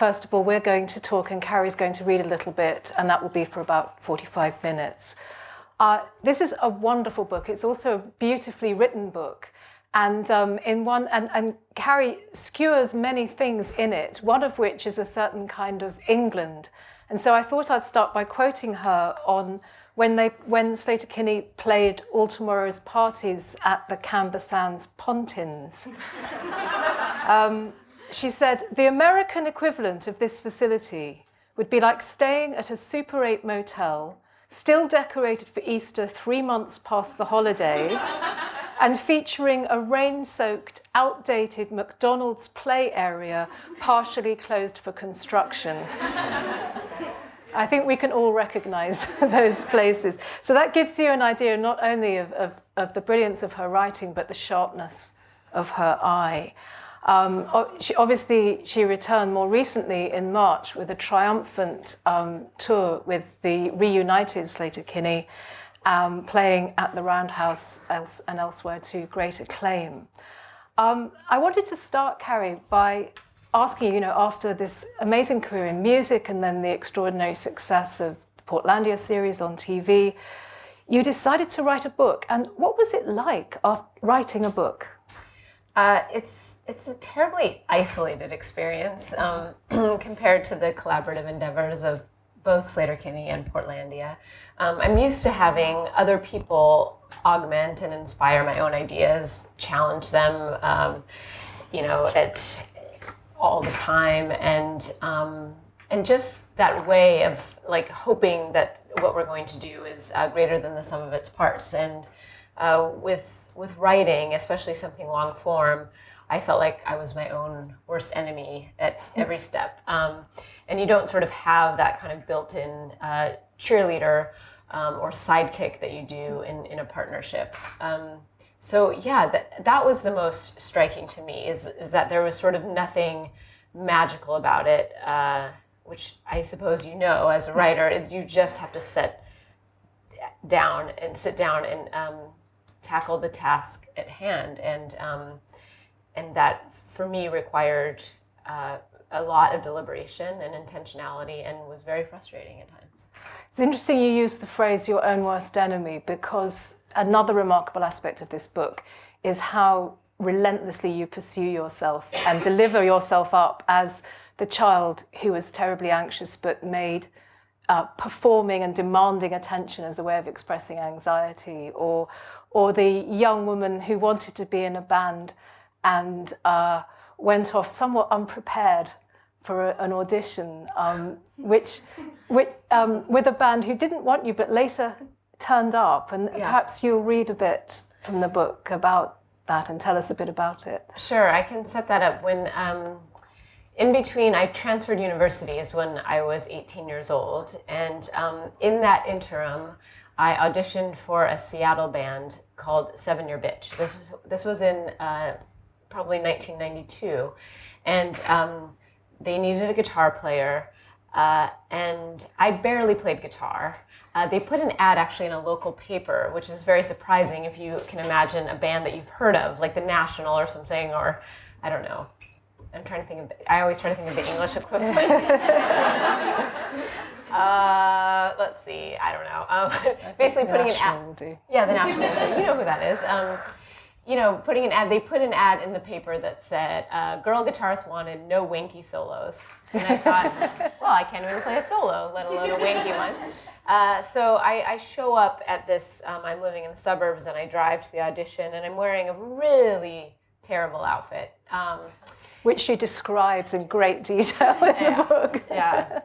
first of all, we're going to talk and Carrie's going to read a little bit, and that will be for about 45 minutes. This is a wonderful book. It's also a beautifully written book. And and Carrie skewers many things in it, one of which is a certain kind of England. And so I thought I'd start by quoting her on when Sleater-Kinney played All Tomorrow's Parties at the Camber Sands Pontins. She said, "The American equivalent of this facility would be like staying at a Super 8 motel, still decorated for Easter 3 months past the holiday, and featuring a rain-soaked, outdated McDonald's play area partially closed for construction." I think we can all recognize those places. So that gives you an idea not only of the brilliance of her writing, but the sharpness of her eye. She returned more recently in March with a triumphant tour with the reunited Sleater-Kinney, playing at the Roundhouse and elsewhere to great acclaim. I wanted to start, Carrie, by asking you, after this amazing career in music and then the extraordinary success of the Portlandia series on TV, you decided to write a book. And what was it like writing a book? It's a terribly isolated experience compared to the collaborative endeavors of both Sleater-Kinney and Portlandia. I'm used to having other people augment and inspire my own ideas, challenge them, all the time, and just that way of like hoping that what we're going to do is greater than the sum of its parts. And with writing, especially something long form, I felt like I was my own worst enemy at every step. And you don't sort of have that kind of built-in cheerleader or sidekick that you do in a partnership. So yeah, that was the most striking to me, is that there was sort of nothing magical about it, which I suppose as a writer, you just have to sit down and tackle the task at hand, and that for me required a lot of deliberation and intentionality, and was very frustrating at times. It's interesting you use the phrase "your own worst enemy," because another remarkable aspect of this book is how relentlessly you pursue yourself and deliver yourself up as the child who was terribly anxious but made performing and demanding attention as a way of expressing anxiety, or the young woman who wanted to be in a band and went off somewhat unprepared for an audition, with a band who didn't want you but later turned up. And perhaps you'll read a bit from the book about that and tell us a bit about it. Sure, I can set that up. When in between, I transferred universities when I was 18 years old, and in that interim, I auditioned for a Seattle band called 7 Year Bitch. This was in probably 1992, and they needed a guitar player, and I barely played guitar. They put an ad actually in a local paper, which is very surprising if you can imagine a band that you've heard of, like the National or something, or I don't know. I always try to think of the English equivalent. Let's see, I don't know. Basically putting an ad. Yeah, the National will do. You know who that is. Putting an ad. They put an ad in the paper that said, "Girl guitarist wanted, no wanky solos." And I thought, well, I can't even play a solo, let alone a wanky one. So I show up at this. I'm living in the suburbs, and I drive to the audition, and I'm wearing a really terrible outfit. Which she describes in great detail in the book. Yeah.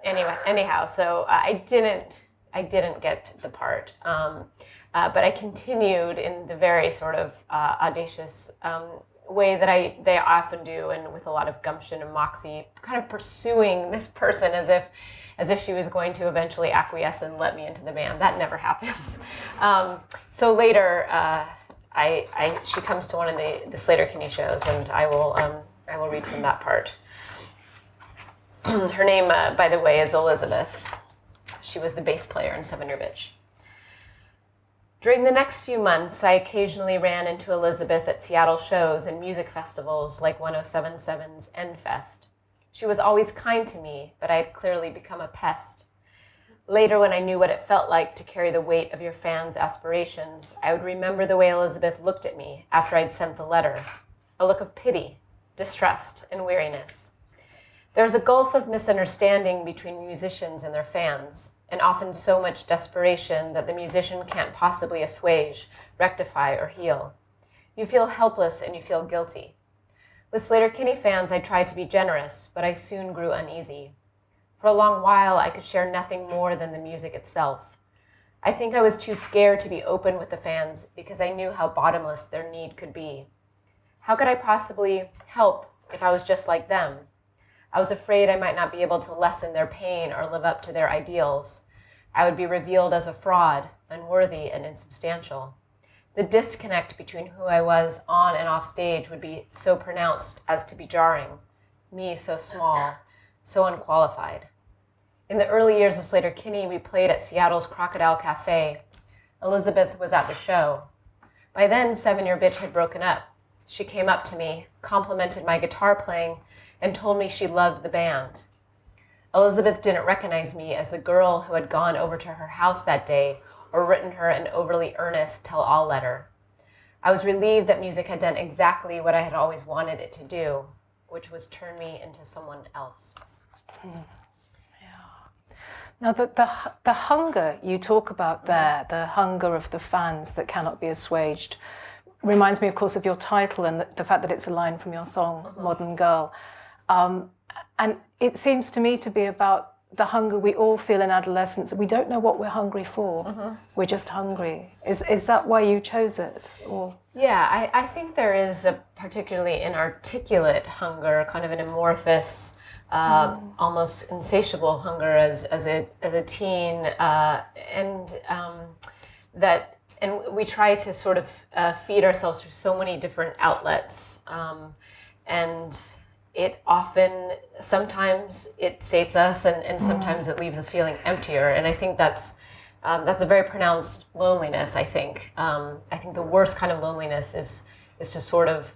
Anyhow, so I didn't get the part, but I continued in the very sort of audacious way that they often do, and with a lot of gumption and moxie, kind of pursuing this person as if she was going to eventually acquiesce and let me into the band. That never happens. So later, she comes to one of the Sleater-Kinney shows, and I will read from that part. Her name, by the way, is Elizabeth. She was the bass player in 7 Year Bitch. During the next few months, I occasionally ran into Elizabeth at Seattle shows and music festivals like 1077's Endfest. She was always kind to me, but I had clearly become a pest. Later, when I knew what it felt like to carry the weight of your fans' aspirations, I would remember the way Elizabeth looked at me after I'd sent the letter. A look of pity, distrust, and weariness. There's a gulf of misunderstanding between musicians and their fans, and often so much desperation that the musician can't possibly assuage, rectify, or heal. You feel helpless and you feel guilty. With Sleater-Kinney fans, I tried to be generous, but I soon grew uneasy. For a long while, I could share nothing more than the music itself. I think I was too scared to be open with the fans because I knew how bottomless their need could be. How could I possibly help if I was just like them? I was afraid I might not be able to lessen their pain or live up to their ideals. I would be revealed as a fraud, unworthy and insubstantial. The disconnect between who I was on and off stage would be so pronounced as to be jarring. Me so small, so unqualified. In the early years of Sleater-Kinney, we played at Seattle's Crocodile Cafe. Elizabeth was at the show. By then, 7-Year Bitch had broken up. She came up to me, complimented my guitar playing, and told me she loved the band. Elizabeth didn't recognize me as the girl who had gone over to her house that day or written her an overly earnest tell-all letter. I was relieved that music had done exactly what I had always wanted it to do, which was turn me into someone else. Now, the hunger you talk about there, the hunger of the fans that cannot be assuaged, reminds me, of course, of your title and the fact that it's a line from your song, Modern Girl. And it seems to me to be about the hunger we all feel in adolescence. We don't know what we're hungry for. We're just hungry. Is that why you chose it? Or? Yeah, I think there is a particularly inarticulate hunger, kind of an amorphous, almost insatiable hunger as a teen, and we try to sort of feed ourselves through so many different outlets, and it often, sometimes it sates us, and sometimes it leaves us feeling emptier. And I think that's a very pronounced loneliness. I think the worst kind of loneliness is to sort of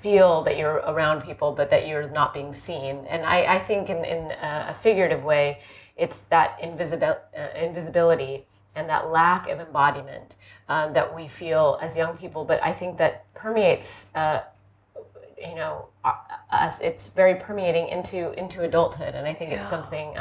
feel that you're around people, but that you're not being seen. And I think in a figurative way, it's that invisibility and that lack of embodiment that we feel as young people. But I think that permeates, us. It's very permeating into adulthood. And I think it's something,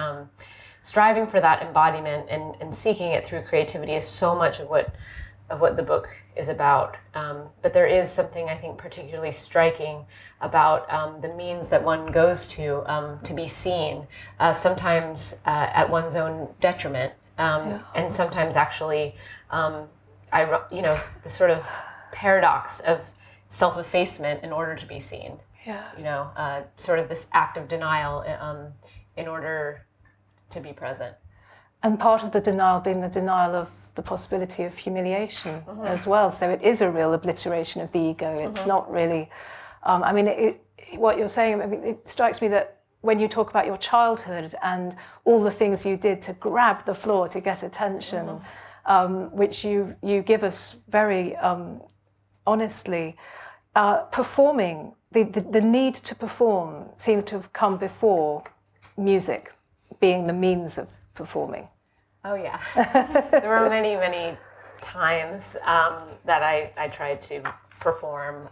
striving for that embodiment and seeking it through creativity is so much of what the book is about. But there is something, I think, particularly striking about the means that one goes to be seen, sometimes at one's own detriment, and sometimes actually, the sort of paradox of self-effacement in order to be seen. Yes. Sort of this act of denial in order to be present. And part of the denial being the denial of the possibility of humiliation as well. So it is a real obliteration of the ego. It's not really, what you're saying, it strikes me that when you talk about your childhood and all the things you did to grab the floor to get attention, which you give us very honestly, performing, the need to perform seems to have come before music being the means of performing. Oh yeah, there were many, many times that I tried to perform,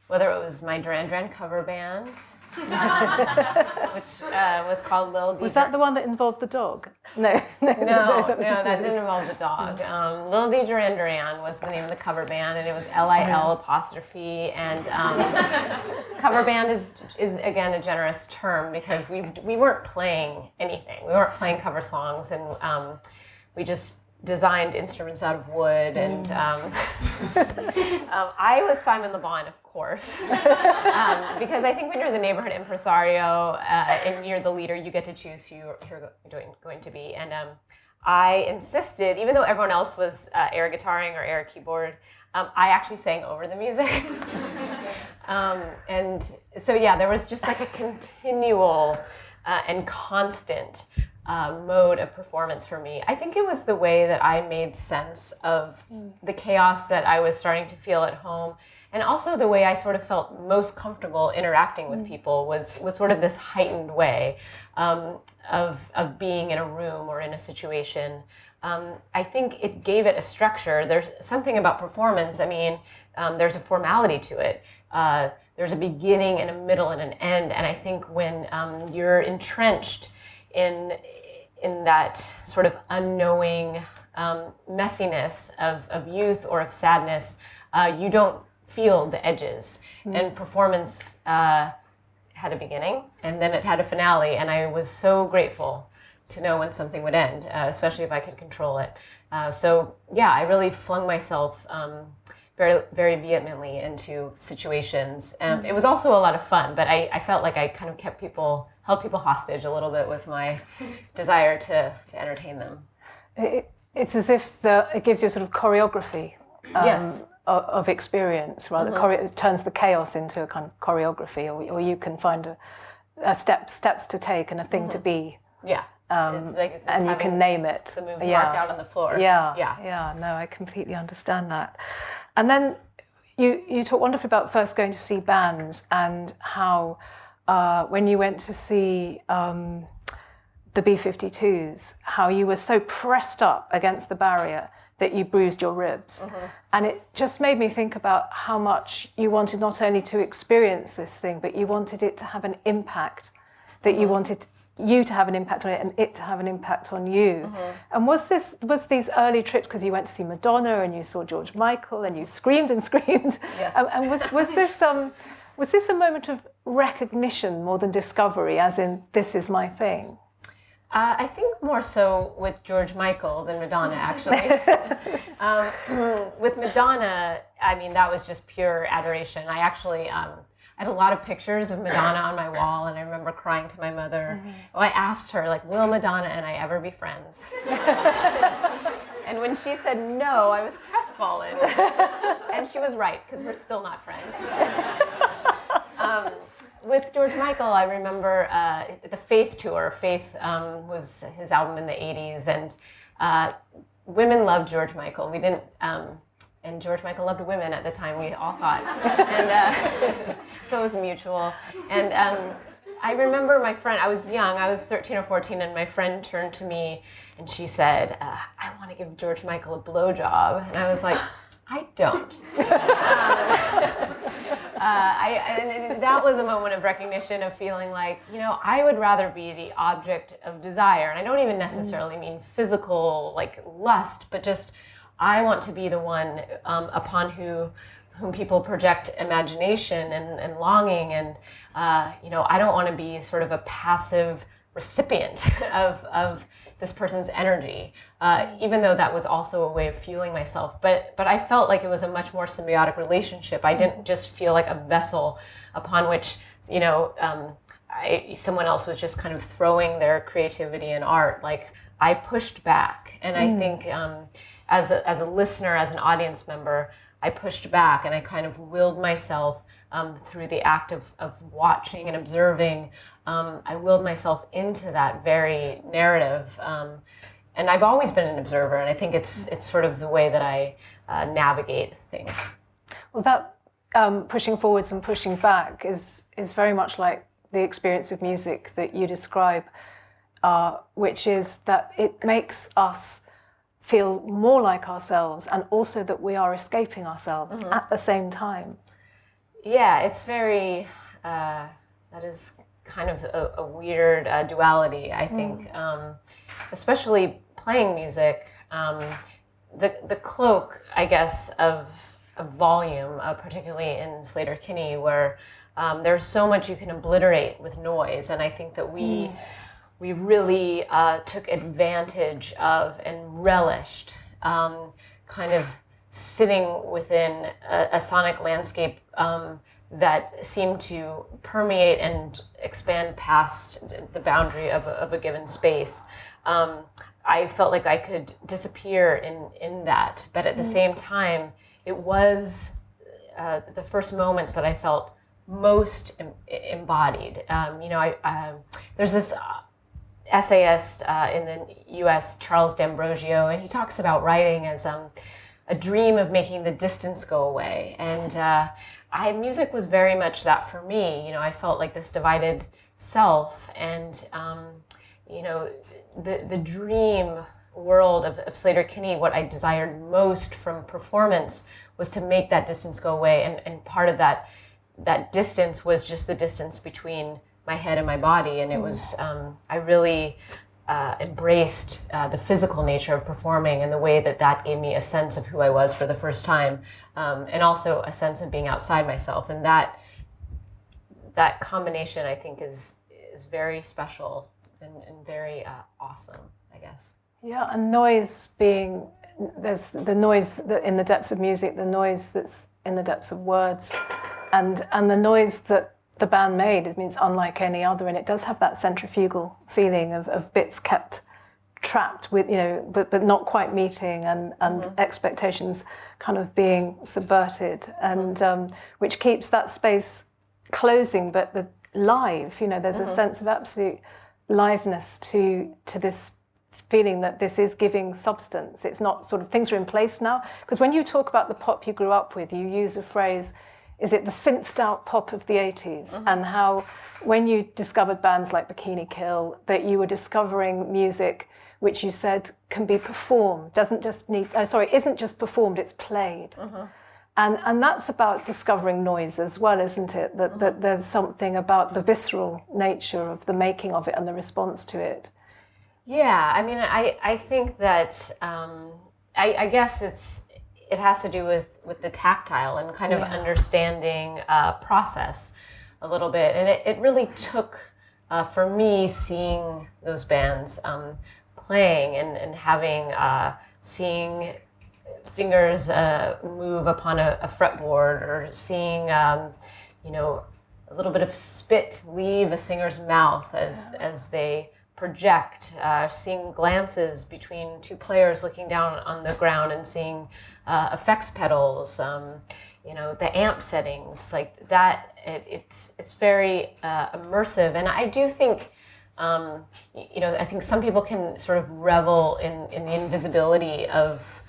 whether it was my Duran Duran cover band, which was called Lil D. Was that the one that involved the dog? No, that didn't involve the dog. Lil D. Duran Duran was the name of the cover band, and it was LIL', and cover band is again a generous term because we weren't playing anything. We weren't playing cover songs, and we just designed instruments out of wood, and I was Simon Le Bon, of course, because I think when you're the neighborhood impresario and you're the leader, you get to choose who you're going to be. And I insisted, even though everyone else was air guitaring or air keyboard, I actually sang over the music. And so, yeah, there was just like a continual and constant mode of performance for me. I think it was the way that I made sense of the chaos that I was starting to feel at home, And also the way I sort of felt most comfortable interacting with people was sort of this heightened way of being in a room or in a situation. I think it gave it a structure. There's something about performance. I mean, there's a formality to it. There's a beginning and a middle and an end. And I think when you're entrenched in that sort of unknowing messiness of youth or of sadness, you don't feel the edges. And performance had a beginning, and then it had a finale. And I was so grateful to know when something would end, especially if I could control it. So yeah, I really flung myself very, very vehemently into situations. It was also a lot of fun, but I felt like I kind of held people hostage a little bit with my desire to entertain them. It's as if it gives you a sort of choreography Yes. of experience, rather. It turns the chaos into a kind of choreography, or you can find a steps to take and a thing to be. Yeah. It's and you can name it. The moves marked out on the floor. Yeah. No, I completely understand that. And then you talk wonderfully about first going to see bands and how when you went to see the B-52s, how you were so pressed up against the barrier that you bruised your ribs. And it just made me think about how much you wanted not only to experience this thing, but you wanted it to have an impact, that you wanted you to have an impact on it and it to have an impact on you. And was these early trips because you went to see Madonna and you saw George Michael and you screamed and screamed? Yes. And was this a moment of recognition more than discovery, as in this is my thing? I think more so with George Michael than Madonna, actually. With Madonna, I mean, that was just pure adoration. I actually I had a lot of pictures of Madonna on my wall, and I remember crying to my mother. Well, I asked her, like, will Madonna and I ever be friends? And when she said no, I was crestfallen. And she was right, because we're still not friends. With George Michael, I remember the Faith tour. Faith was his album in the 80s, and women loved George Michael. We didn't, and George Michael loved women at the time, we all thought. And so it was mutual. And I remember my friend, I was young, I was 13 or 14, and my friend turned to me and she said, I want to give George Michael a blowjob. And I was like, I don't. And that was a moment of recognition of feeling like, I would rather be the object of desire. And I don't even necessarily mean physical, like lust, but just I want to be the one upon whom people project imagination and longing. And, I don't want to be sort of a passive recipient of this person's energy, even though that was also a way of fueling myself. But I felt like it was a much more symbiotic relationship. I didn't just feel like a vessel upon which, someone else was just kind of throwing their creativity and art. Like, I pushed back. And I think as a listener, as an audience member, I pushed back and I kind of willed myself through the act of watching and observing. I willed myself into that very narrative. And I've always been an observer, and I think it's sort of the way that I navigate things. Well, that pushing forwards and pushing back is very much like the experience of music that you describe, which is that it makes us feel more like ourselves, and also that we are escaping ourselves at the same time. Yeah, it's very, that is kind of a weird duality, I think, especially playing music. The cloak, I guess, of volume, particularly in Sleater-Kinney, where there's so much you can obliterate with noise, and I think that we really took advantage of and relished kind of sitting within a sonic landscape that seemed to permeate and expand past the boundary of a given space. I felt like I could disappear in that, but at the same time, it was the first moments that I felt most embodied. There's this essayist in the U.S., Charles D'Ambrosio, and he talks about writing as a dream of making the distance go away. And music was very much that for me. I felt like this divided self, and the dream world of Slater-Kinney, what I desired most from performance was to make that distance go away. And part of that distance was just the distance between my head and my body. And it was, I really embraced the physical nature of performing, and the way that gave me a sense of who I was for the first time, and also a sense of being outside myself. And that combination, I think, is very special and very awesome, I guess. Yeah, and noise being, there's the noise that in the depths of music, the noise that's in the depths of words, and the noise that the band made, it means unlike any other, and it does have that centrifugal feeling of bits kept trapped with, but not quite meeting, and expectations kind of being subverted, and which keeps that space closing, but the live, there's a sense of absolute liveness to this feeling that this is giving substance. It's not sort of things are in place now. Because when you talk about the pop you grew up with, you use a phrase, is it the synthed out pop of the 80s? And how when you discovered bands like Bikini Kill, that you were discovering music which you said can be performed, isn't just performed, it's played. And that's about discovering noise as well, isn't it? That there's something about the visceral nature of the making of it and the response to it. Yeah, I mean, I think that I guess it has to do with the tactile and kind of understanding process a little bit. And it really took, for me, seeing those bands playing and having, seeing fingers move upon a fretboard, or seeing, a little bit of spit leave a singer's mouth as they project, seeing glances between two players looking down on the ground, and seeing effects pedals, the amp settings, like that. It's very immersive, and I do think, I think some people can sort of revel in the invisibility of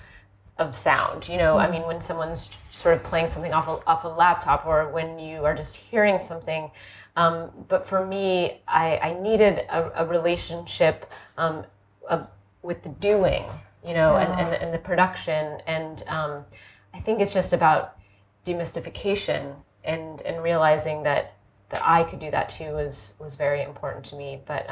sound. I mean, when someone's sort of playing something off a laptop, or when you are just hearing something. But for me, I needed a relationship with the doing, and the production. And I think it's just about demystification and realizing that I could do that too was very important to me. But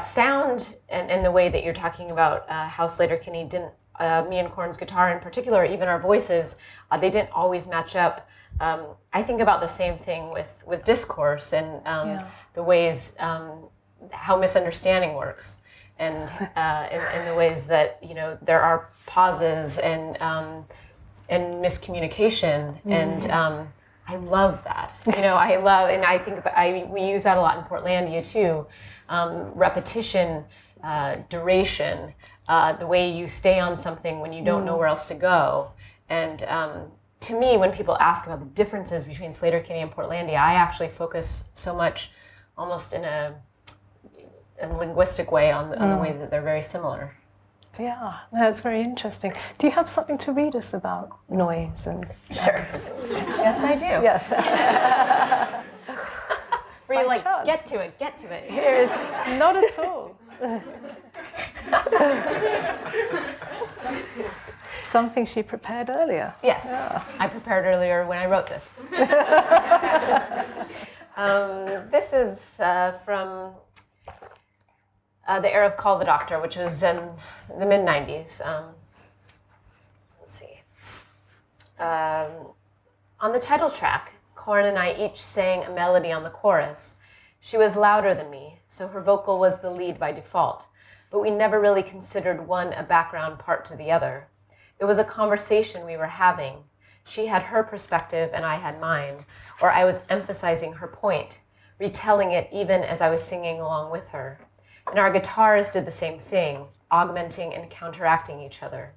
sound and the way that you're talking about how Slater-Kinney didn't, me and Korn's guitar in particular, even our voices, they didn't always match up. I think about the same thing with discourse and the ways how misunderstanding works, and in the ways that there are pauses and miscommunication, and I love that. I love, and I think we use that a lot in Portlandia too. Repetition, duration, the way you stay on something when you don't know where else to go, and. To me, when people ask about the differences between Slater-Kinney and Portlandia, I actually focus so much, almost in a linguistic way, on the way that they're very similar. Yeah, that's very interesting. Do you have something to read us about noise? And sure. Yes, I do. Yes. Were you like, chance. Get to it. Here is not at all. Something she prepared earlier. Yes, I prepared earlier when I wrote this. This is from the era of Call the Doctor, which was in the mid-90s. Let's see. On the title track, Korn and I each sang a melody on the chorus. She was louder than me, so her vocal was the lead by default, but we never really considered one a background part to the other. It was a conversation we were having. She had her perspective and I had mine, or I was emphasizing her point, retelling it even as I was singing along with her. And our guitars did the same thing, augmenting and counteracting each other.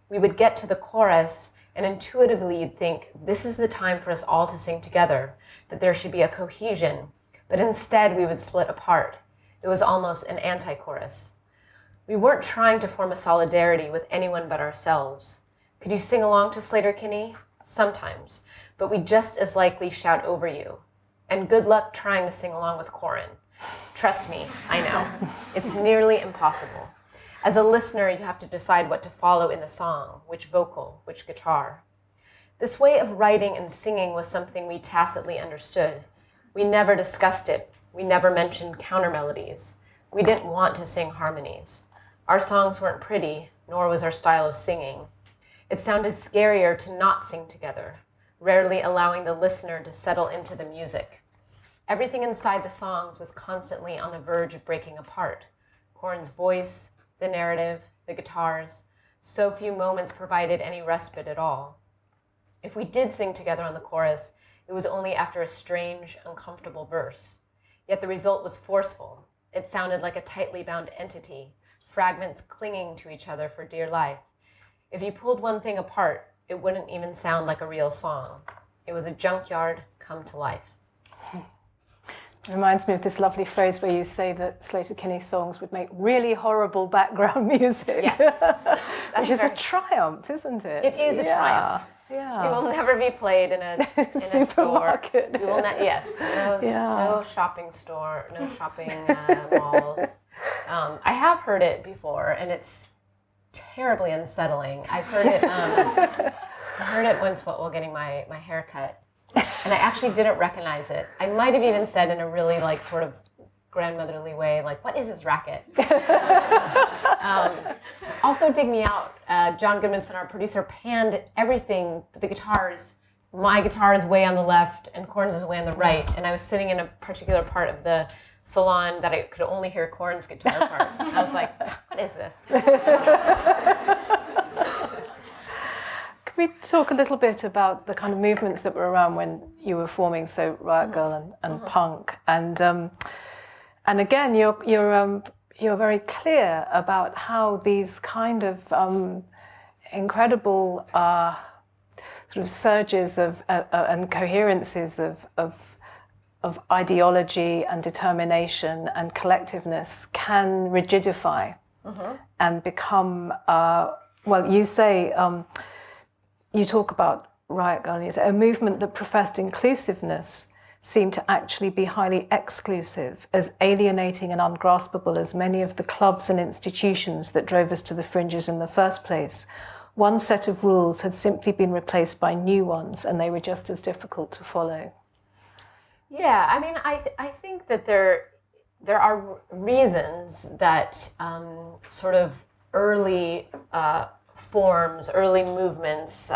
We would get to the chorus, and intuitively you'd think, this is the time for us all to sing together, that there should be a cohesion. But instead we would split apart. It was almost an anti-chorus. We weren't trying to form a solidarity with anyone but ourselves. Could you sing along to Sleater-Kinney? Sometimes, but we'd just as likely shout over you. And good luck trying to sing along with Corin. Trust me, I know. It's nearly impossible. As a listener, you have to decide what to follow in the song, which vocal, which guitar. This way of writing and singing was something we tacitly understood. We never discussed it. We never mentioned counter melodies. We didn't want to sing harmonies. Our songs weren't pretty, nor was our style of singing. It sounded scarier to not sing together, rarely allowing the listener to settle into the music. Everything inside the songs was constantly on the verge of breaking apart. Corin's voice, the narrative, the guitars. So few moments provided any respite at all. If we did sing together on the chorus, it was only after a strange, uncomfortable verse. Yet the result was forceful. It sounded like a tightly bound entity, fragments clinging to each other for dear life. If you pulled one thing apart, it wouldn't even sound like a real song. It was a junkyard come to life. It reminds me of this lovely phrase where you say that Sleater-Kinney songs would make really horrible background music. Yes. Which is a triumph, isn't it? It is a triumph. Yeah. It will never be played in a supermarket. A store. We will not. Yes. No shopping store. No shopping malls. I have heard it before, and it's terribly unsettling. I've heard it. I heard it once while getting my hair cut, and I actually didn't recognize it. I might have even said in a really like sort of grandmotherly way, like, "What is this racket?" Also, dig me out. John Goodmanson, our producer, panned everything. The guitars. My guitar is way on the left, and Corin's is way on the right. And I was sitting in a particular part of the salon that I could only hear Corin's guitar part. And I was like, "What is this?" Can we talk a little bit about the kind of movements that were around when you were forming, so Riot Girl and punk, and again, you're very clear about how these kind of incredible sort of surges of and coherences of ideology and determination and collectiveness can rigidify and become. Well, you say you talk about Riot Girl, and you say a movement that professed inclusiveness seemed to actually be highly exclusive, as alienating and ungraspable as many of the clubs and institutions that drove us to the fringes in the first place. One set of rules had simply been replaced by new ones, and they were just as difficult to follow. Yeah, I mean, I think that there are reasons that sort of early forms, early movements,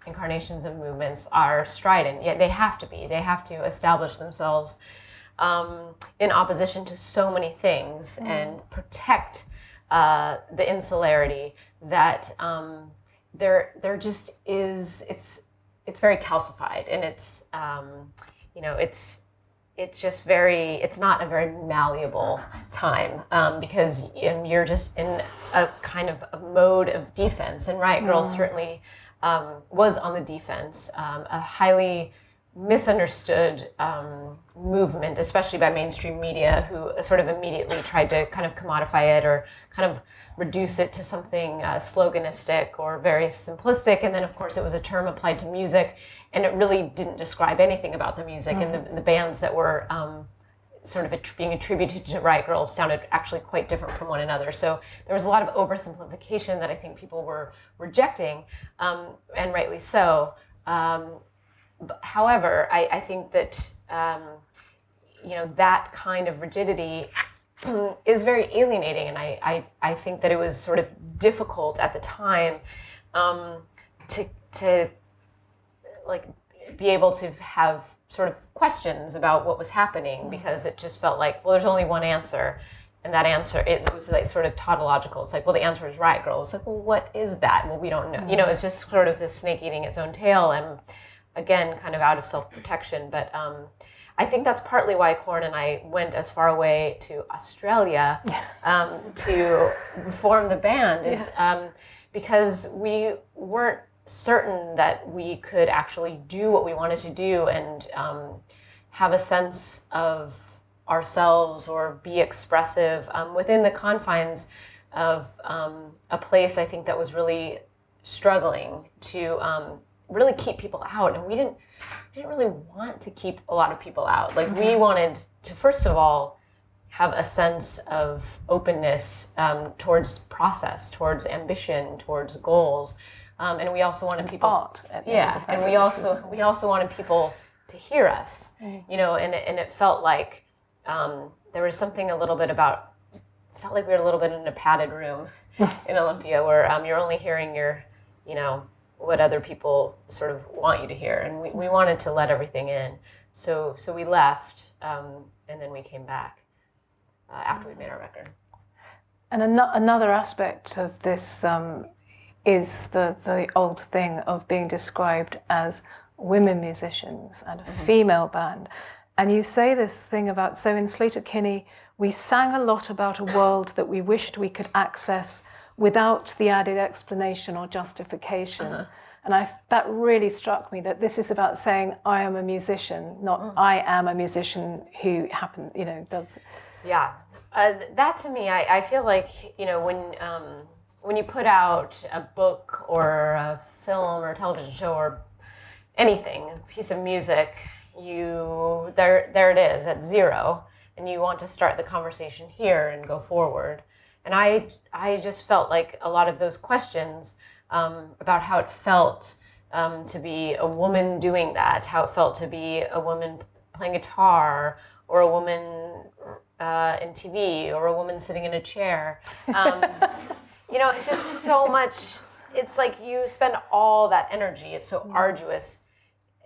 incarnations of movements are strident. Yet they have to be. They have to establish themselves in opposition to so many things and protect the insularity that there just is. It's very calcified, and it's not a very malleable time because you're just in a kind of a mode of defense, and Riot Girls certainly was on the defense, a highly misunderstood movement, especially by mainstream media, who sort of immediately tried to kind of commodify it or kind of reduce it to something sloganistic or very simplistic. And then, of course, it was a term applied to music, and it really didn't describe anything about the music. And the bands that were sort of being attributed to Riot Girls sounded actually quite different from one another. So there was a lot of oversimplification that I think people were rejecting, and rightly so. However, I think that that kind of rigidity is very alienating, and I think that it was sort of difficult at the time to like be able to have sort of questions about what was happening, because it just felt like, well, there's only one answer, and that answer, it was like sort of tautological. It's like, well, the answer is Riot Girl. It's like, well, what is that? Well, we don't know. It's just sort of this snake eating its own tail, and again, kind of out of self-protection. But I think that's partly why Corin and I went as far away to Australia to form the band, is because we weren't certain that we could actually do what we wanted to do and have a sense of ourselves or be expressive within the confines of a place, I think, that was really struggling to really keep people out. And we didn't really want to keep a lot of people out. Like, we wanted to, first of all, have a sense of openness towards process, towards ambition, towards goals. And we also wanted people... art. And we also wanted people to hear us, you know, and it felt like there was something a little bit about, it felt like we were a little bit in a padded room in Olympia where you're only hearing you know, what other people sort of want you to hear. And we wanted to let everything in. So we left, and then we came back after we made our record. And another aspect of this is the old thing of being described as women musicians and a female band. And you say this thing about, so in Sleater-Kinney, we sang a lot about a world that we wished we could access without the added explanation or justification. And that really struck me, that this is about saying, I am a musician, not I am a musician who does. Yeah, that to me, I feel like, you know, when you put out a book or a film or a television show or anything, a piece of music, there it is at zero, and you want to start the conversation here and go forward. And I just felt like a lot of those questions about how it felt to be a woman doing that, how it felt to be a woman playing guitar, or a woman in TV, or a woman sitting in a chair. You know, it's just so much. It's like you spend all that energy. It's so arduous,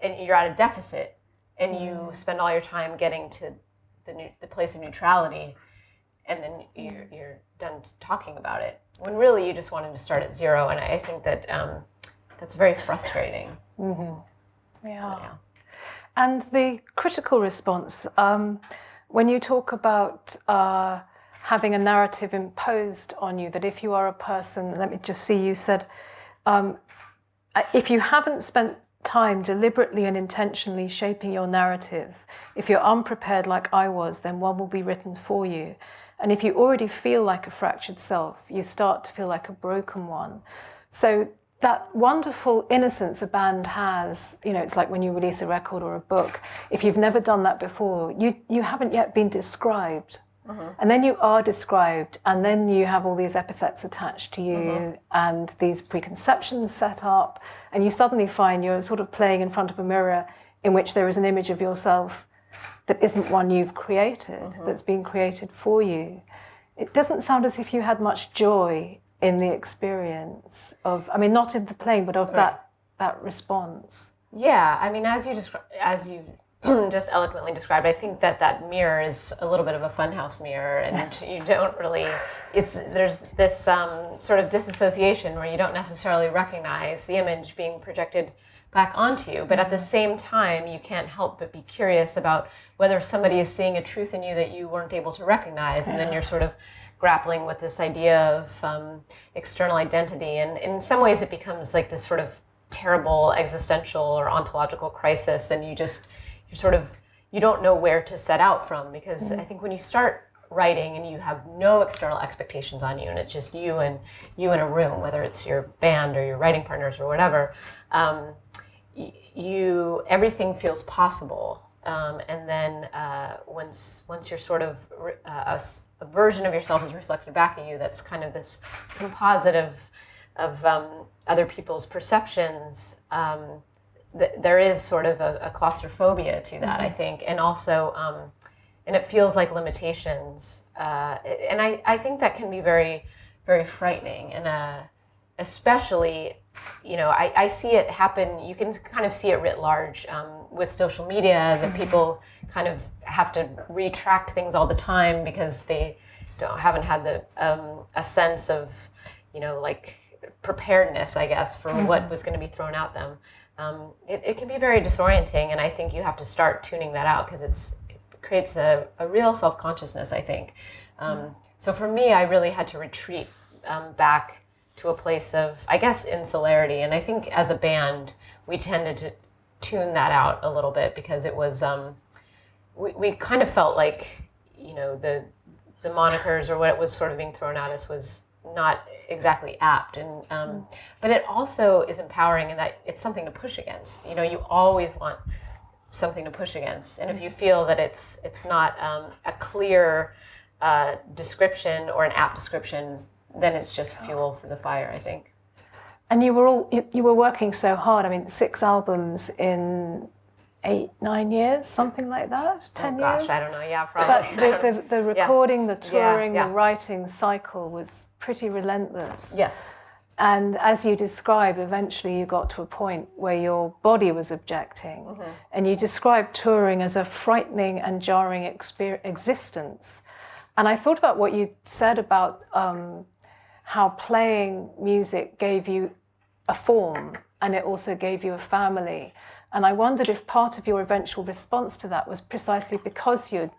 and you're at a deficit, and you spend all your time getting to the place of neutrality, and then you're done talking about it, when really you just wanted to start at zero. And I think that that's very frustrating. Yeah. And the critical response, when you talk about having a narrative imposed on you, that if you are a person, let me just see, you said, if you haven't spent time deliberately and intentionally shaping your narrative, if you're unprepared like I was, then one will be written for you. And if you already feel like a fractured self, you start to feel like a broken one. So that wonderful innocence a band has, you know, it's like when you release a record or a book, if you've never done that before, you haven't yet been described. And then you are described, and then you have all these epithets attached to you and these preconceptions set up, and you suddenly find you're sort of playing in front of a mirror in which there is an image of yourself that isn't one you've created, that's been created for you. It doesn't sound as if you had much joy in the experience of, I mean, not in the playing, but of that response. Yeah, I mean, as you just eloquently described, I think that mirror is a little bit of a funhouse mirror, and you don't really, there's this sort of disassociation where you don't necessarily recognize the image being projected back onto you, but at the same time, you can't help but be curious about whether somebody is seeing a truth in you that you weren't able to recognize, and then you're sort of grappling with this idea of external identity, and in some ways it becomes like this sort of terrible existential or ontological crisis, and you don't know where to set out from, because I think when you start writing and you have no external expectations on you, and it's just you in a room, whether it's your band or your writing partners or whatever, everything feels possible, and then once you're sort of a version of yourself is reflected back at you, that's kind of this composite of other people's perceptions. There is sort of a claustrophobia to that, I think, and also, and it feels like limitations, and I think that can be very, very frightening, and especially, you know, I see it happen. You can kind of see it writ large with social media, that people kind of have to retract things all the time because they haven't had a sense of, you know, like preparedness, I guess, for what was going to be thrown at them. It can be very disorienting, and I think you have to start tuning that out, because it creates a real self-consciousness, I think. So for me, I really had to retreat back to a place of, I guess, insularity. And I think as a band, we tended to tune that out a little bit, because it was, we kind of felt like the monikers or what was sort of being thrown at us was not exactly apt, and but it also is empowering in that it's something to push against. You always want something to push against, and if you feel that it's not a clear description or an apt description, then it's just fuel for the fire, I think. And you were working so hard. I mean, 6 albums in 8-9 years, something like that. 10 oh gosh, years. I don't know. Yeah, probably. But the recording, the touring, yeah. the writing cycle was pretty relentless. Yes. And as you describe, eventually you got to a point where your body was objecting, and you described touring as a frightening and jarring existence. And I thought about what you said about how playing music gave you a form, and it also gave you a family. And I wondered if part of your eventual response to that was precisely because you'd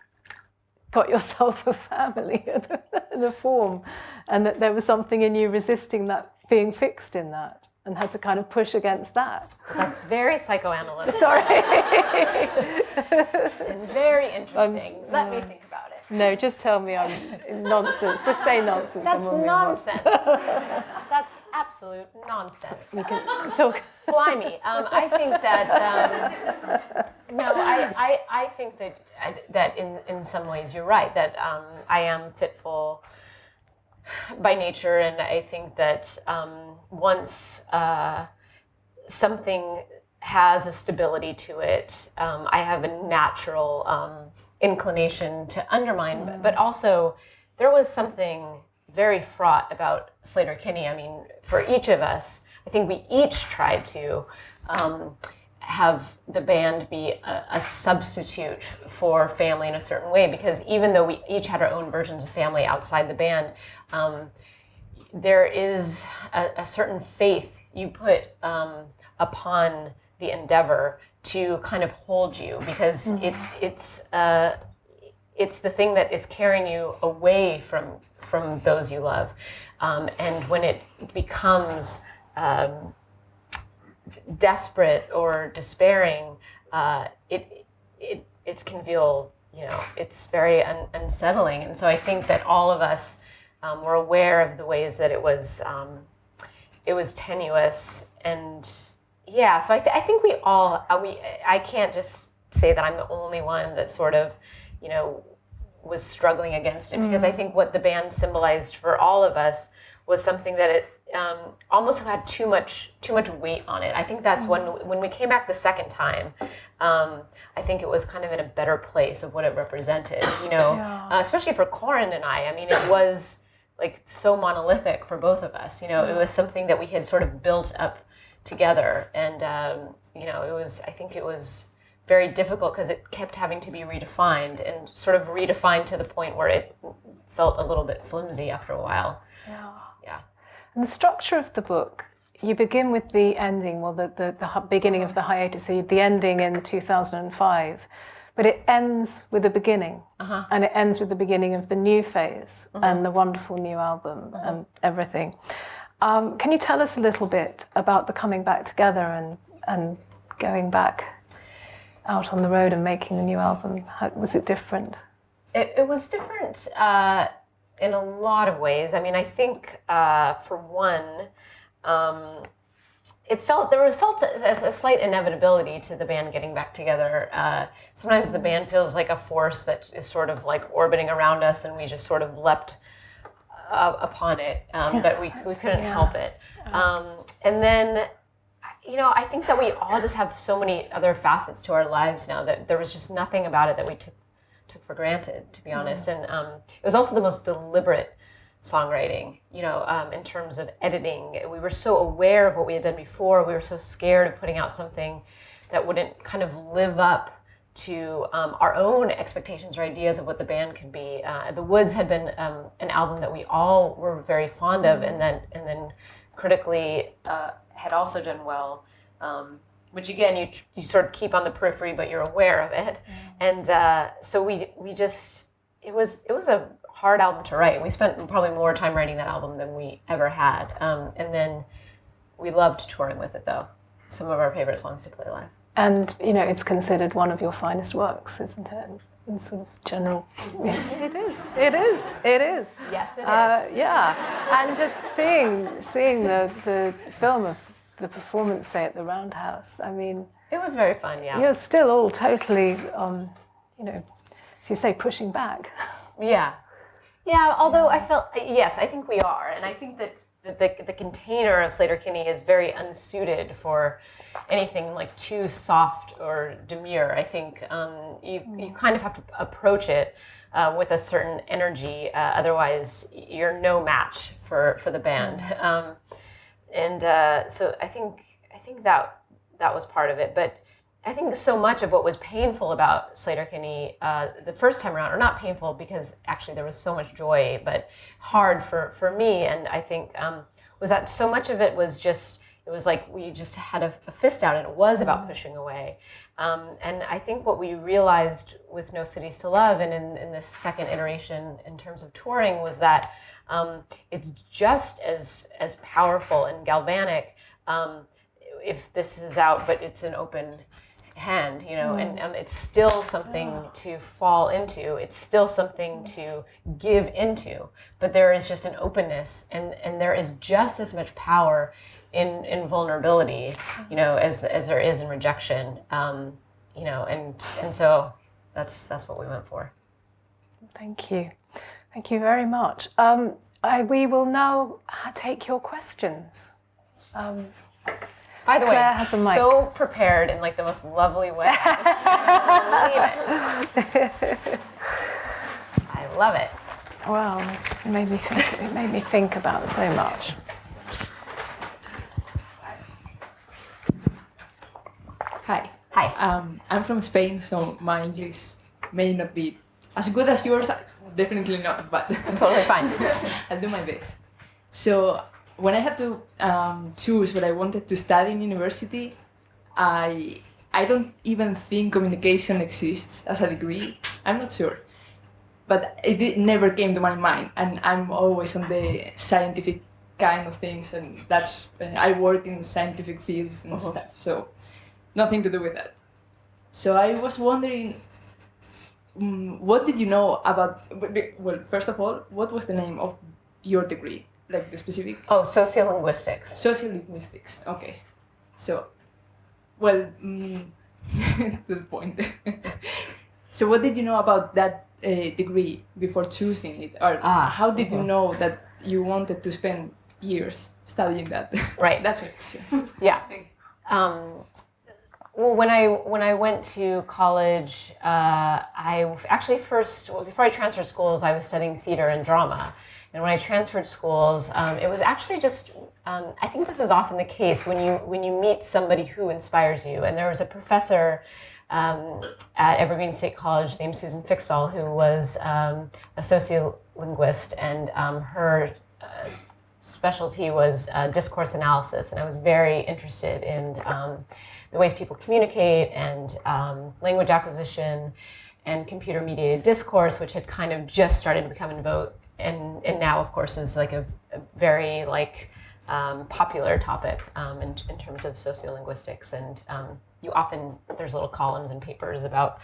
got yourself a family and a form, and that there was something in you resisting that being fixed in that, and had to kind of push against that. That's very psychoanalytic. Sorry. And very interesting. Let me think about it. No, just tell me I'm nonsense. Just say nonsense. That's and we'll nonsense. That's absolute nonsense. We can talk. Blimey. I think that I think that in some ways you're right, that I am fitful by nature, and I think that once something has a stability to it, I have a natural inclination to undermine, but also there was something very fraught about Sleater-Kinney. I mean, for each of us, I think we each tried to have the band be a substitute for family in a certain way, because even though we each had our own versions of family outside the band, there is a certain faith you put upon the endeavor to kind of hold you, because it's the thing that is carrying you away from those you love, and when it becomes desperate or despairing, it can feel, it's very unsettling. And so I think that all of us were aware of the ways that it was tenuous, and so I think we all I can't just say that I'm the only one that sort of was struggling against it, because I think what the band symbolized for all of us was something that it almost had too much weight on it. I think that's when we came back the second time, I think it was kind of in a better place of what it represented, especially for Corin and I. I mean, it was like so monolithic for both of us. It was something that we had sort of built up together, and I think it was very difficult because it kept having to be redefined, and sort of redefined to the point where it felt a little bit flimsy after a while. Yeah. And the structure of the book, you begin with the ending, the beginning of the hiatus, so the ending in 2005, but it ends with the beginning, and it ends with the beginning of the new phase, and the wonderful new album, and everything. Can you tell us a little bit about the coming back together and going back out on the road and making the new album? Was it different? It was different in a lot of ways. I mean, I think for one, there was a slight inevitability to the band getting back together. Sometimes the band feels like a force that is sort of like orbiting around us, and we just sort of leapt upon it, that we couldn't help it. And then, I think that we all just have so many other facets to our lives now that there was just nothing about it that we took for granted, to be honest. And it was also the most deliberate songwriting, in terms of editing. We were so aware of what we had done before. We were so scared of putting out something that wouldn't kind of live up to our own expectations or ideas of what the band could be. The Woods had been an album that we all were very fond of, and then critically had also done well, which again you sort of keep on the periphery, but you're aware of it. And so we just it was a hard album to write. We spent probably more time writing that album than we ever had, and then we loved touring with it, though. Some of our favorite songs to play live. And it's considered one of your finest works, isn't it? in sort of general. Yes, it is. It is. It is. Yes, it is. Yeah, and just seeing the film of the performance, say at the Roundhouse. I mean, it was very fun. Yeah. You're still all totally, as you say, pushing back. Yeah. Yeah. Although I felt, yes, I think we are, and I think that the container of Sleater-Kinney is very unsuited for anything like too soft or demure. I think you kind of have to approach it with a certain energy. Otherwise, you're no match for the band. So I think that was part of it. But I think so much of what was painful about Sleater-Kinney the first time around, or not painful because actually there was so much joy, but hard for me, and I think was that so much of it was just, it was like we just had a fist out, and it was about pushing away. And I think what we realized with No Cities to Love and in this second iteration in terms of touring was that it's just as powerful and galvanic if this is out, but it's an open hand, and it's still something to fall into. It's still something to give into. But there is just an openness, and there is just as much power in vulnerability, as there is in rejection. And so that's what we went for. Thank you very much. We will now take your questions. By the Claire way, has a mic. So prepared in like the most lovely way. I just can't believe it. I love it. Well, it made me think about so much. Hi. Hi. I'm from Spain, so my English may not be as good as yours. Definitely not, but Totally fine. I'll do my best. So when I had to choose what I wanted to study in university, I don't even think communication exists as a degree. I'm not sure. But never came to my mind, and I'm always on the scientific kind of things, and that's I work in scientific fields and stuff, so nothing to do with that. So I was wondering, what did you know about, well, first of all, what was the name of your degree? Like the specific? Oh, sociolinguistics. Sociolinguistics, okay. So, well, to the point. So what did you know about that degree before choosing it? Or how did you know that you wanted to spend years studying that? Right. That's my question. Yeah. Well, when I went to college, I actually before I transferred schools, I was studying theater and drama. And when I transferred schools, it was actually just, I think this is often the case when you meet somebody who inspires you. And there was a professor at Evergreen State College named Susan Fixall, who was a sociolinguist, and her specialty was discourse analysis. And I was very interested in the ways people communicate and language acquisition and computer-mediated discourse, which had kind of just started to become in vogue. And now, of course, is like a very popular topic in terms of sociolinguistics. And there's little columns and papers about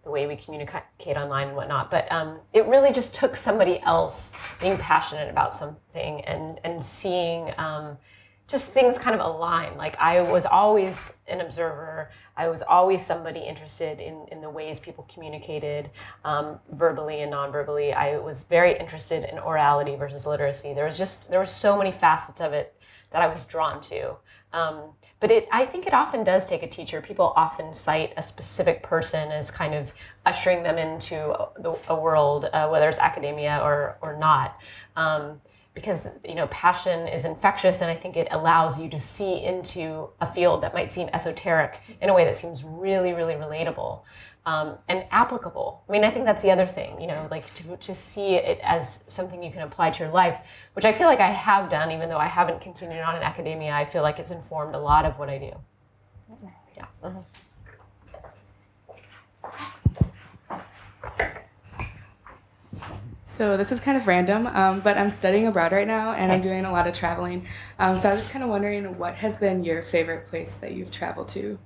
the way we communicate online and whatnot. But it really just took somebody else being passionate about something and seeing just things kind of align. Like I was always an observer. I was always somebody interested in the ways people communicated verbally and non-verbally. I was very interested in orality versus literacy. There were so many facets of it that I was drawn to. But I think it often does take a teacher. People often cite a specific person as kind of ushering them into a world, whether it's academia or not. Because passion is infectious, and I think it allows you to see into a field that might seem esoteric in a way that seems really, really relatable and applicable. I mean, I think that's the other thing, to see it as something you can apply to your life, which I feel like I have done, even though I haven't continued on in academia. I feel like it's informed a lot of what I do. Yeah. Mm-hmm. So this is kind of random, but I'm studying abroad right now, and I'm doing a lot of traveling. So I was just kind of wondering, what has been your favorite place that you've traveled to?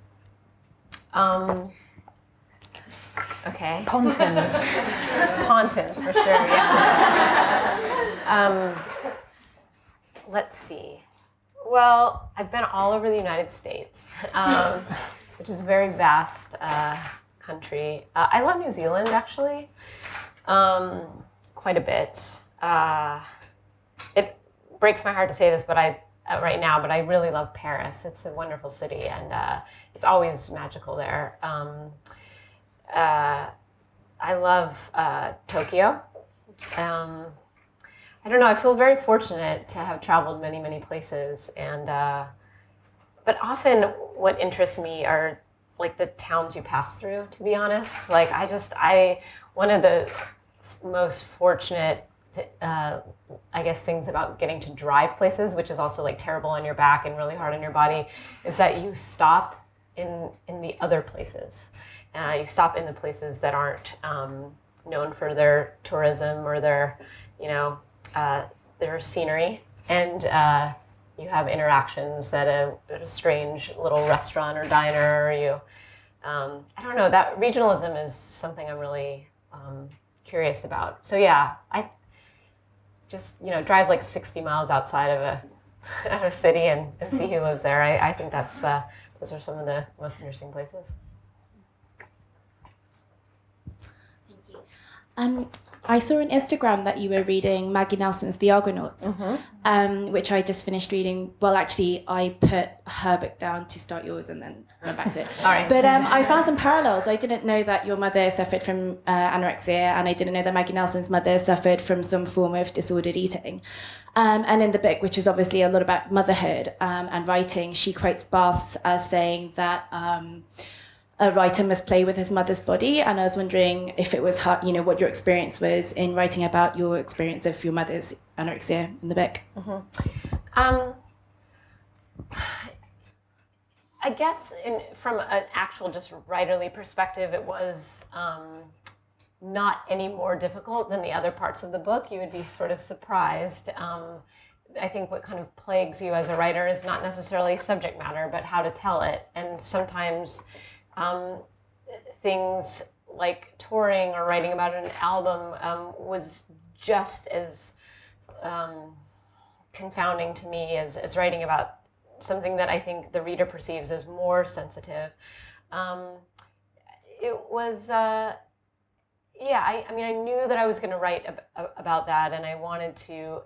Okay. Pontins. Pontins, for sure, yeah. Let's see. Well, I've been all over the United States, which is a very vast country. I love New Zealand, actually, quite a bit. It breaks my heart to say this, but right now, but I really love Paris. It's a wonderful city, and it's always magical there. I love Tokyo. I don't know, I feel very fortunate to have traveled many, many places, and but often what interests me are like the towns you pass through, to be honest. Like one of the most fortunate I guess things about getting to drive places, which is also like terrible on your back and really hard on your body, is that you stop in the other places. You stop in the places that aren't known for their tourism or their, their scenery, and you have interactions at a strange little restaurant or diner. Or I don't know. That regionalism is something I'm really curious about. So yeah, I just drive like 60 miles outside of a city and see who lives there. I think that's those are some of the most interesting places. I saw on Instagram that you were reading Maggie Nelson's The Argonauts, which I just finished reading. Well, actually, I put her book down to start yours and then went back to it. All right. But I found some parallels. I didn't know that your mother suffered from anorexia, and I didn't know that Maggie Nelson's mother suffered from some form of disordered eating. And in the book, which is obviously a lot about motherhood and writing, she quotes baths as saying that a writer must play with his mother's body, and I was wondering if it was hard, what your experience was in writing about your experience of your mother's anorexia in the book. I guess from an actual just writerly perspective, it was not any more difficult than the other parts of the book. You would be sort of surprised. I think what kind of plagues you as a writer is not necessarily subject matter, but how to tell it. And sometimes things like touring or writing about an album was just as confounding to me as writing about something that I think the reader perceives as more sensitive. It was, I knew that I was going to write about that, and I wanted to,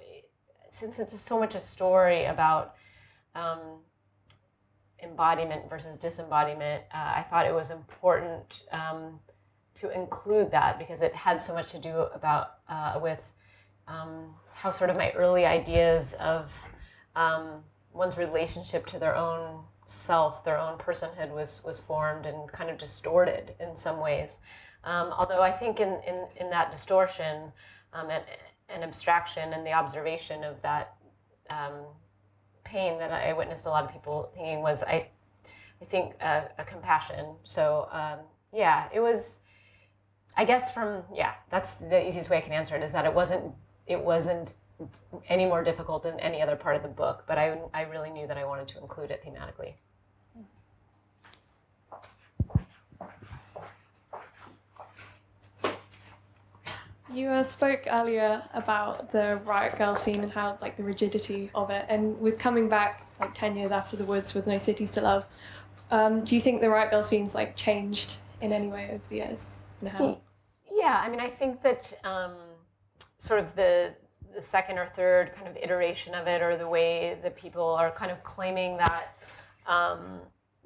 since it's so much a story about embodiment versus disembodiment, I thought it was important to include that because it had so much to do with how sort of my early ideas of one's relationship to their own self, their own personhood was formed and kind of distorted in some ways. Although I think in that distortion and abstraction and the observation of that pain that I witnessed a lot of people thinking was, I think, a compassion. So it was, I guess that's the easiest way I can answer it, is that it wasn't any more difficult than any other part of the book, but I really knew that I wanted to include it thematically. You spoke earlier about the Riot Girls scene and how the rigidity of it, and with coming back 10 years after The Woods with No Cities to Love, do you think the Riot Girls scene's changed in any way over the years? And how? Yeah, I think that sort of the second or third kind of iteration of it, or the way that people are kind of claiming that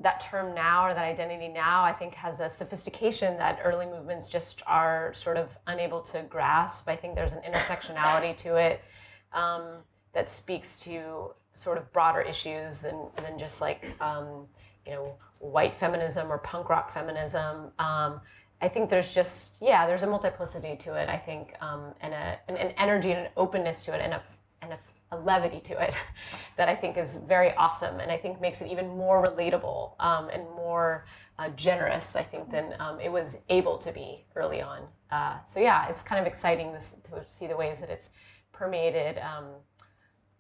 that term now, or that identity now, I think has a sophistication that early movements just are sort of unable to grasp. I think there's an intersectionality to it that speaks to sort of broader issues than just white feminism or punk rock feminism. I think there's there's a multiplicity to it, I think, and an energy and an openness to it, and a levity to it that I think is very awesome, and I think makes it even more relatable and more generous, I think, than it was able to be early on. It's kind of exciting to see the ways that it's permeated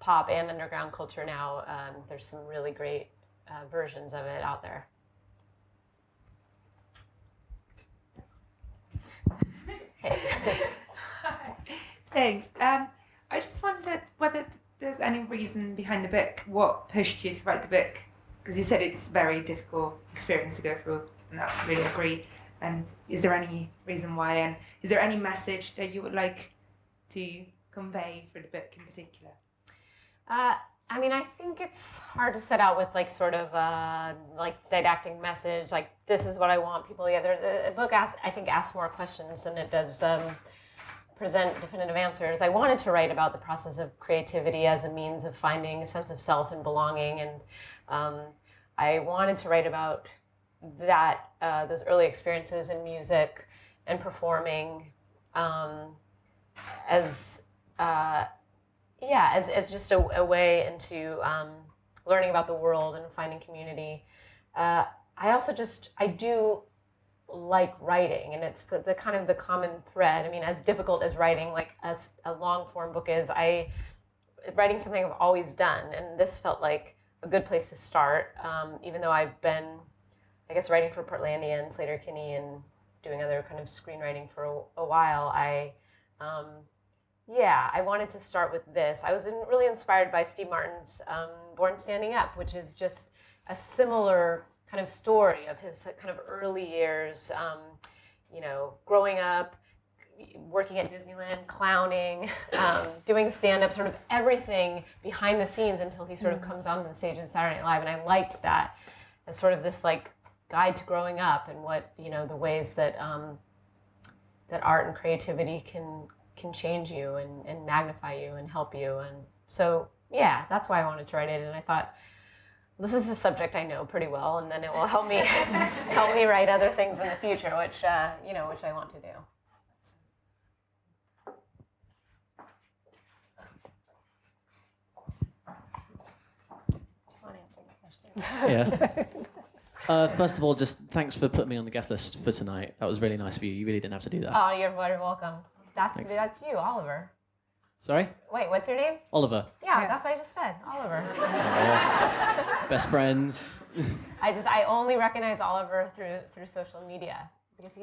pop and underground culture now. There's some really great versions of it out there. Thanks. I just wondered whether there's any reason behind the book. What pushed you to write the book? Because you said it's a very difficult experience to go through, and I absolutely agree. And is there any reason why? And is there any message that you would like to convey for the book in particular? I mean, I think it's hard to set out with like sort of like didactic message, like this is what I want people to get. The book asks more questions than it does present definitive answers. I wanted to write about the process of creativity as a means of finding a sense of self and belonging, and I wanted to write about that those early experiences in music and performing as just a way into learning about the world and finding community. I do like writing, and it's the kind of the common thread. I mean, as difficult as writing, like as a long form book is, writing something I've always done, and this felt like a good place to start. Even though I've been, I guess, writing for Portlandia and Slater Kinney and doing other kind of screenwriting for a while, I wanted to start with this. I was really inspired by Steve Martin's Born Standing Up, which is just a similar kind of story of his kind of early years, growing up, working at Disneyland, clowning, doing stand-up, sort of everything behind the scenes until he sort of comes onto the stage in Saturday Night Live. And I liked that as sort of this like guide to growing up and what, the ways that that art and creativity can change you and magnify you and help you. And so, that's why I wanted to write it. And I thought, this is a subject I know pretty well, and then it will help me write other things in the future, which I want to do. Do you want to answer my question? Yeah. First of all, just thanks for putting me on the guest list for tonight. That was really nice of you. You really didn't have to do that. Oh, you're very welcome. That's you, Oliver. Sorry? Wait, what's your name? Oliver. Yeah, that's what I just said, Oliver. Best friends. I only recognize Oliver through social media because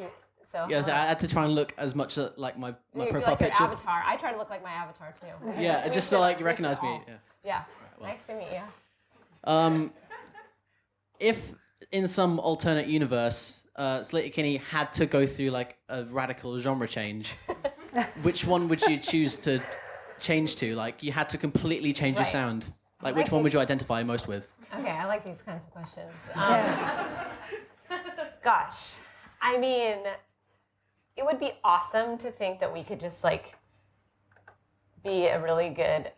Yes, I had to try and look as much like my profile like picture. Your avatar. I try to look like my avatar too. Yeah, just so like you recognize me. Yeah. Well. Nice to meet you. If in some alternate universe, Slater Kinney had to go through like a radical genre change, which one would you choose to change to? Like you had to completely change your sound. Like which one would you identify most with? Okay, I like these kinds of questions. Gosh, I mean, it would be awesome to think that we could just like be a really good.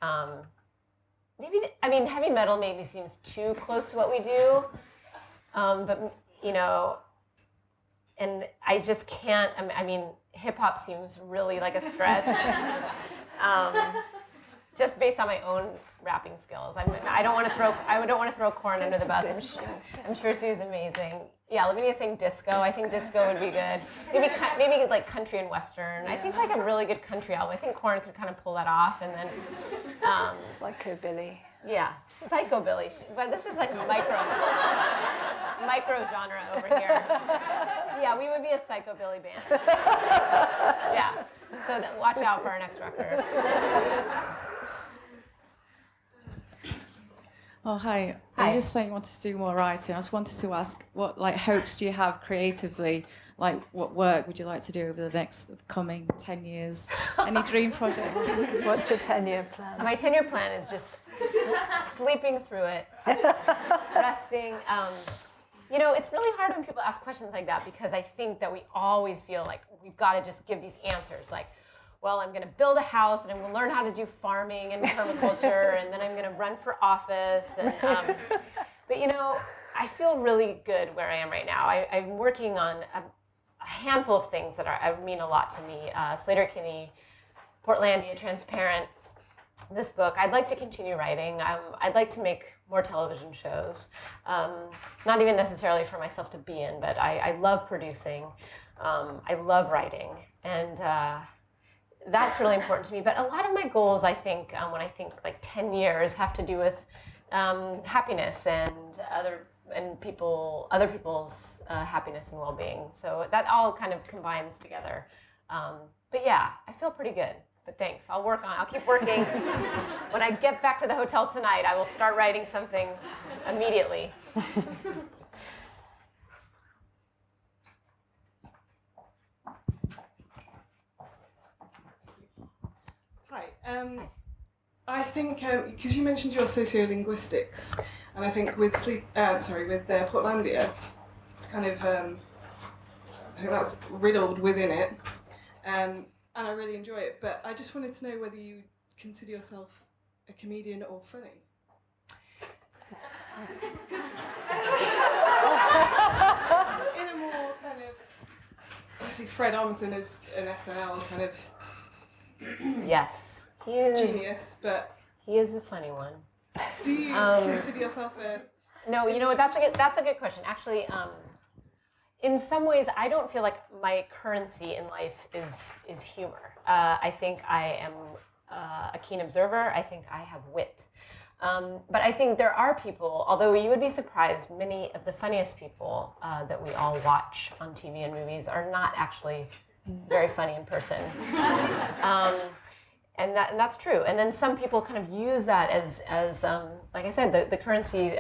Heavy metal maybe seems too close to what we do, but and I just can't. I mean, hip hop seems really like a stretch. Just based on my own rapping skills, I don't want to throw Korn under the bus. I'm sure Sue's amazing. Yeah, Lavinia's saying disco. I think disco would be good. Maybe like country and western. I think like a really good country album. I think Korn could kind of pull that off, and then Psychobilly. Yeah, psychobilly. But this is like micro genre over here. Yeah, we would be a psychobilly band. Yeah. So watch out for our next record. Oh, hi. I just saying wanted to do more writing. I just wanted to ask what hopes do you have creatively? Like what work would you like to do over the next coming 10 years? Any dream projects? What's your 10-year plan? My 10-year plan is just sleeping through it, resting. It's really hard when people ask questions like that because I think that we always feel like we've got to just give these answers like, well, I'm going to build a house and I'm going to learn how to do farming and permaculture and then I'm going to run for office. But I feel really good where I am right now. I'm working on a handful of things that mean a lot to me. Slater Kinney, Portlandia, Transparent, this book. I'd like to continue writing. I'd like to make more television shows. Not even necessarily for myself to be in, but I love producing. I love writing. And that's really important to me. But a lot of my goals, I think, when I think like 10 years, have to do with happiness and other people's happiness and well-being. So that all kind of combines together. But yeah, I feel pretty good. But thanks. I'll keep working. When I get back to the hotel tonight, I will start writing something immediately. Hi. I think because you mentioned your sociolinguistics, and I think with Portlandia, it's kind of I think that's riddled within it, and I really enjoy it. But I just wanted to know whether you consider yourself a comedian or funny. In a more kind of, obviously Fred Armisen is an SNL kind of Yes, he is genius, but he is a funny one. do you consider yourself a? No, you know what? That's a good question. Actually, in some ways, I don't feel like my currency in life is humor. I think I am a keen observer. I think I have wit. But I think there are people, although you would be surprised, many of the funniest people that we all watch on TV and movies are not actually very funny in person. And that's true. And then some people kind of use that as like I said, the currency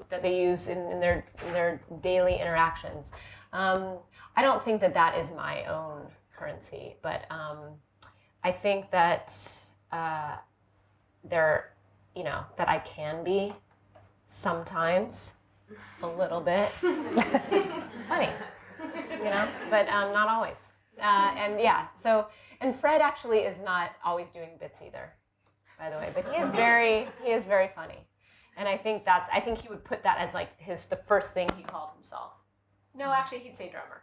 that they use in their daily interactions. I don't think that is my own currency, but I think that that I can be sometimes a little bit funny, but not always. And Fred actually is not always doing bits either, by the way, but he is very funny. And I think he would put that as like the first thing he called himself. No, actually he'd say drummer.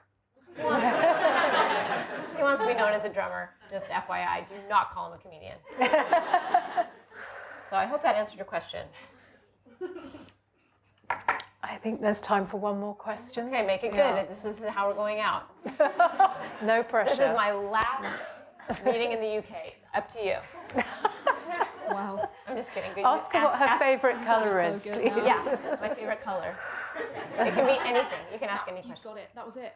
He wants to be known as a drummer, just FYI, do not call him a comedian. So I hope that answered your question. I think there's time for one more question. Okay, make it good. Yeah. This is how we're going out. No pressure. This is my last meeting in the UK. It's up to you. Wow. I'm just kidding. Ask her what her favourite colour is, please. Yeah, my favourite colour. It can be anything. You can ask any question. You've got it. That was it.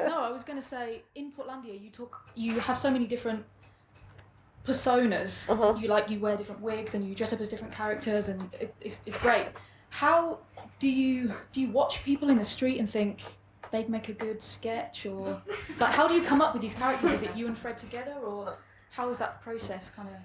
No, I was going to say, in Portlandia, you have so many different personas. You wear different wigs and you dress up as different characters, and it's great. How do you watch people in the street and think they'd make a good sketch, or like how do you come up with these characters? Is it you and Fred together, or how is that process kind of?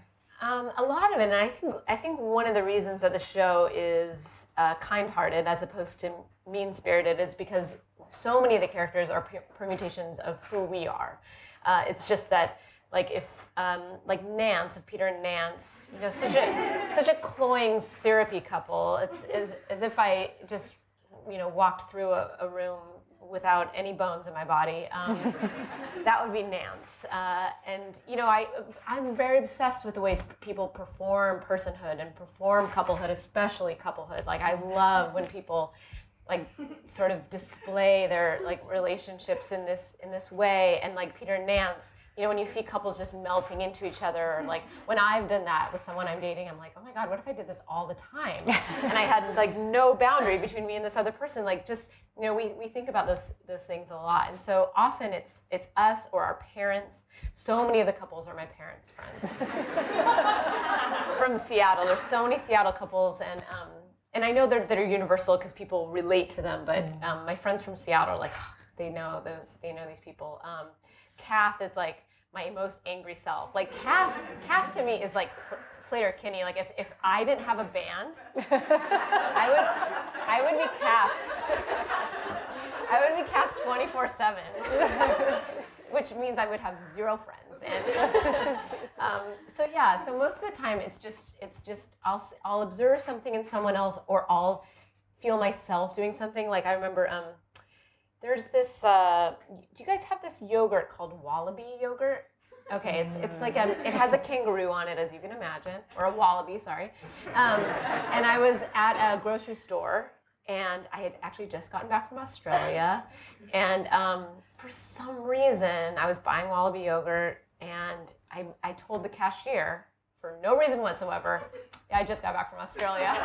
A lot of it, and I think one of the reasons that the show is kind-hearted as opposed to mean-spirited is because so many of the characters are permutations of who we are. It's just that, like like Nance, of Peter and Nance, such a cloying, syrupy couple. It's as if I just walked through a room without any bones in my body. That would be Nance. And I'm very obsessed with the ways people perform personhood and perform couplehood, especially couplehood. Like I love when people like sort of display their like relationships in this way. And like Peter and Nance, when you see couples just melting into each other, or like when I've done that with someone I'm dating, I'm like, oh my God, what if I did this all the time? And I had like no boundary between me and this other person. Like just, we think about those things a lot. And so often it's us or our parents. So many of the couples are my parents' friends from Seattle. There's so many Seattle couples, and I know that are universal because people relate to them. But my friends from Seattle, like they know these people. Kath is like my most angry self. Like Kath to me is like Slater Kinney. Like if I didn't have a band, I would be Kath. I would be Kath 24/7, which means I would have zero friends. And so most of the time it's just I'll observe something in someone else, or I'll feel myself doing something. Like I remember. There's this, do you guys have this yogurt called wallaby yogurt? Okay, it's like it has a kangaroo on it, as you can imagine, or a wallaby, sorry. And I was at a grocery store, and I had actually just gotten back from Australia, and for some reason, I was buying wallaby yogurt, and I told the cashier, for no reason whatsoever, I just got back from Australia.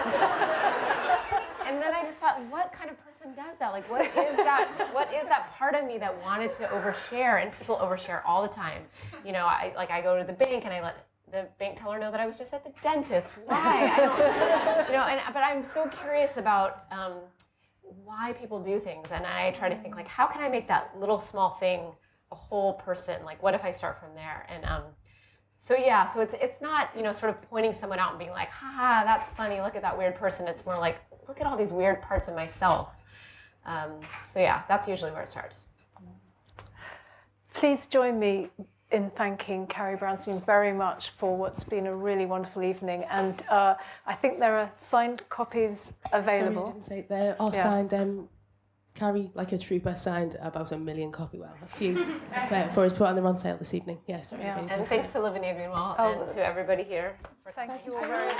And then I just thought, what kind of person does that? Like, what is that? What is that part of me that wanted to overshare? And people overshare all the time. You know, I go to the bank and I let the bank teller know that I was just at the dentist. Why? I don't, you know. But I'm so curious about why people do things, and I try to think like, how can I make that little small thing a whole person? Like, what if I start from there? And so it's not, you know, sort of pointing someone out and being like, haha, that's funny, look at that weird person. It's more like, look at all these weird parts of myself. So yeah, that's usually where it starts. Please join me in thanking Carrie Brownstein very much for what's been a really wonderful evening. And I think there are signed copies available. Sorry, I didn't say there are signed. Carrie, like a trooper, signed about 1 million copy. Well, a few for his put on them on sale this evening. Yeah, sorry. And thanks to Lavinia Greenlaw and to everybody here. Thank you all very much.